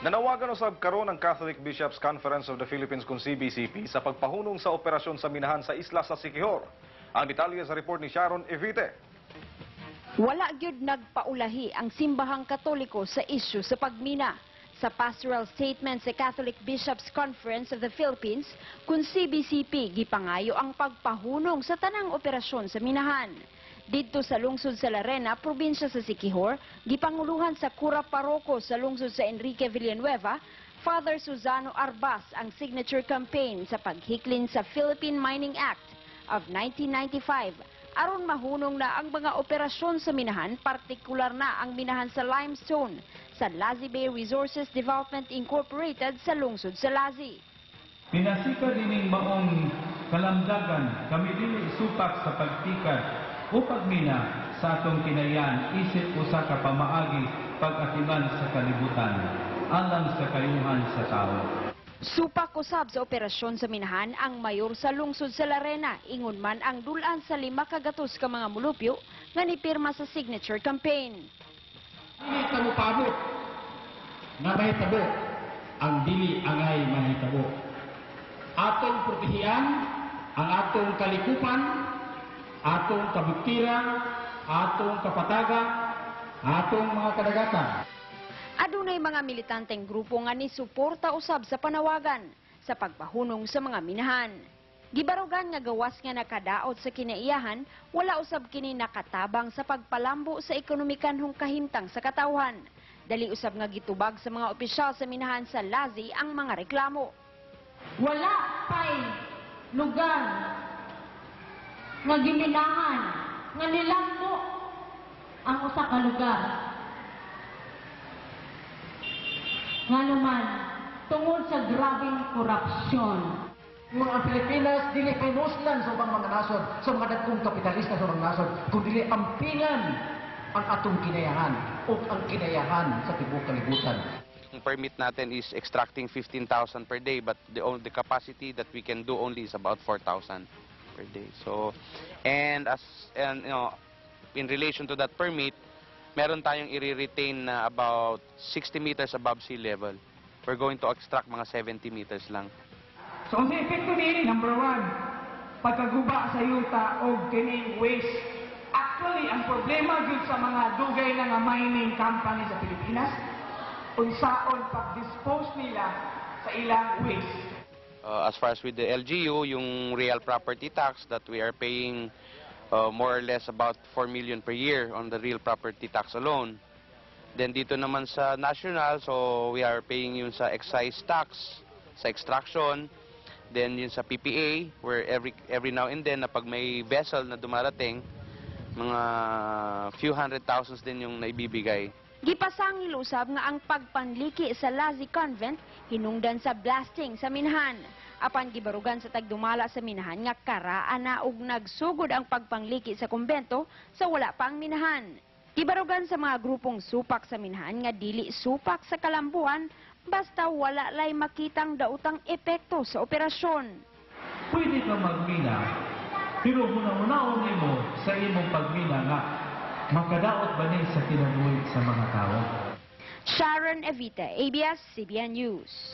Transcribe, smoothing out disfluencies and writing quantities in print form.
Nanawagan usab karon ang Catholic Bishops Conference of the Philippines kung CBCP sa pagpahunong sa operasyon sa minahan sa isla sa Siquijor. Ang detalye sa report ni Sharon Evite. Wala gyud nagpaulahi ang simbahang Katoliko sa isyu sa pagmina. Sa pastoral statement sa Catholic Bishops Conference of the Philippines, kung CBCP gipangayo ang pagpahunong sa tanang operasyon sa minahan. Dito sa lungsod sa Larena, probinsya sa Siquijor, gipanguluhan sa Cura Parroco sa lungsod sa Enrique Villanueva, Father Susano Arbas ang signature campaign sa paghiklin sa Philippine Mining Act of 1995. Aron mahunong na ang mga operasyon sa minahan, partikular na ang minahan sa limestone sa Lazi Bay Resources Development Incorporated sa lungsod sa Lazi. Pinasika dining maong kalamdagan kami dili supak sa pagtikad o pagmina sa atong kinayan isip usa ka pamaagi pag-atiman sa kalibutan alang sa kayuhan sa tao. Supak usab sa operasyon sa minahan ang mayor sa lungsod sa Larena, ingon man ang dulan sa 5 kagatos ka mga mulupyo nga nipirma sa signature campaign. Dili kamo paabot na mahitabo ang dili angay mahitabo. Atong protehian ang atong kalikupan, atong kabutiran, atong kapatagan, atong mga kadagatan. Adunay mga militanteng grupo nga ni suporta usab sa panawagan sa pagpahunong sa mga minahan. Gibarugan nga gawas nga nakadaot sa kinaiyahan, wala usab kini nakatabang sa pagpalambo sa ekonomikanhong kahimtang sa katawhan. Dali usab nga gitubag sa mga opisyal sa minahan sa Lazi ang mga reklamo. Wala pa'y lugar nga giminahan nga nilambo ang usa ka lugar. Nga naman, tungod sa grabing korupsyon. Mga Pilipinas, dili pinuslan sa mga nasod, sa mga dagkong kapitalista sa mga nasod, kundi ampilan ang atong kinayahan o ang kinayahan sa tibuok kalibutan. Ang permit natin is extracting 15,000 per day, but the capacity that we can do only is about 4,000 per day. So, and you know, in relation to that permit, meron tayong i-retain na about 60 meters above sea level. We're going to extract mga 70 meters lang. So, ang epekto nini, number 1, pagkaguba sa yuta o kining waste. Actually, ang problema dito sa mga dugay na nga mining company sa Pilipinas, unsaon pag-dispose nila sa ilang waste. As far as with the LGU, yung real property tax that we are paying more or less about 4 million per year on the real property tax alone. Then dito naman sa national, so we are paying yun sa excise tax, sa extraction. Then yun sa PPA, where every now and then na pag may vessel na dumarating, mga few hundred thousands din yung naibibigay. Gipasangil usab nga ang pagpanliki sa Lazi Convent hinungdan sa blasting sa minahan. Apan gibarugan sa tagdumala sa minahan nga karaan na og nagsugod ang pagpangliki sa kumbento sa wala pa ang minahan. Gibarugan sa mga grupong supak sa minahan nga dili supak sa kalambuan basta wala lay makitang daotang epekto sa operasyon. Pwede ka magmina, pero muna-unaon mo sa imong pagmina nga makadaot ba sa kinabuhi sa mga tao. Sharon Evite, ABS-CBN News.